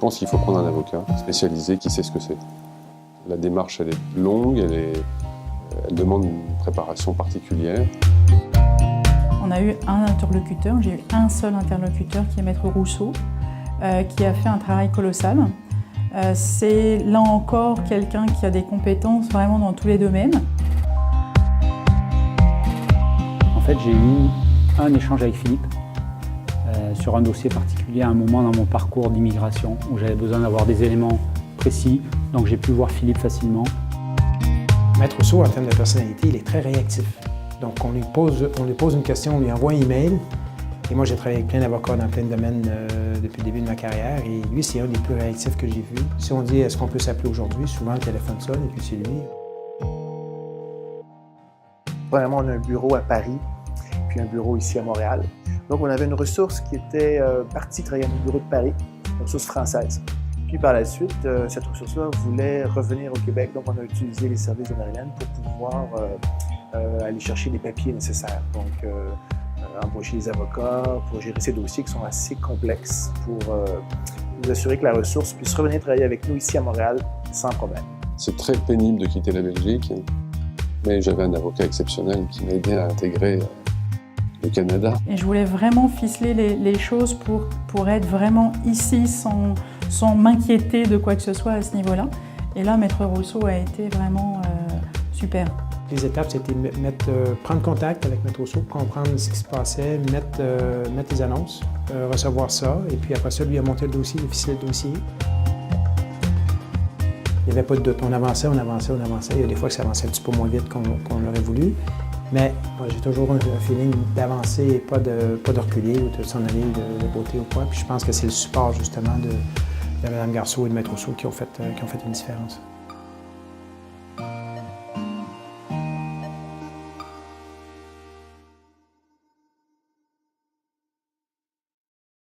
pense qu'il faut prendre un avocat spécialisé qui sait ce que c'est. La démarche, elle est longue, elle demande une préparation particulière. On a eu un interlocuteur, j'ai eu un seul interlocuteur qui est Maître Rousseau, qui a fait un travail colossal. C'est là encore quelqu'un qui a des compétences vraiment dans tous les domaines. En fait, j'ai eu un échange avec Philippe sur un dossier particulier à un moment dans mon parcours d'immigration où j'avais besoin d'avoir des éléments précis, donc j'ai pu voir Philippe facilement. Maître Rousseau, en termes de personnalité, il est très réactif. Donc on lui pose une question, on lui envoie un email. Et moi, j'ai travaillé avec plein d'avocats dans plein de domaines depuis le début de ma carrière. Et lui, c'est un des plus réactifs que j'ai vu. Si on dit « est-ce qu'on peut s'appeler aujourd'hui », souvent le téléphone sonne et puis c'est lui. Premièrement, on a un bureau à Paris, puis un bureau ici à Montréal. Donc, on avait une ressource qui était partie travailler à notre bureau de Paris, une ressource française. Puis par la suite, cette ressource-là voulait revenir au Québec. Donc, on a utilisé les services de Maryland pour pouvoir aller chercher les papiers nécessaires. Donc, embaucher les avocats pour gérer ces dossiers qui sont assez complexes pour nous assurer que la ressource puisse revenir travailler avec nous ici à Montréal sans problème. C'est très pénible de quitter la Belgique, mais j'avais un avocat exceptionnel qui m'a aidé à intégrer le Canada. Et je voulais vraiment ficeler les choses pour être vraiment ici sans m'inquiéter de quoi que ce soit à ce niveau-là. Et là, Maître Rousseau a été vraiment super. Les étapes, c'était prendre contact avec Maître Rousseau, comprendre ce qui se passait, mettre les annonces, recevoir ça, et puis après ça, lui a monté le dossier, ficelé le dossier. Il n'y avait pas de doute. On avançait, on avançait, on avançait. Il y a des fois que ça avançait un petit peu moins vite qu'on l'aurait voulu. Mais j'ai toujours un feeling d'avancer et pas de reculer ou de s'en aller de beauté ou quoi. Puis je pense que c'est le support justement de Mme Garceau et de Maître Rousseau qui ont fait une différence.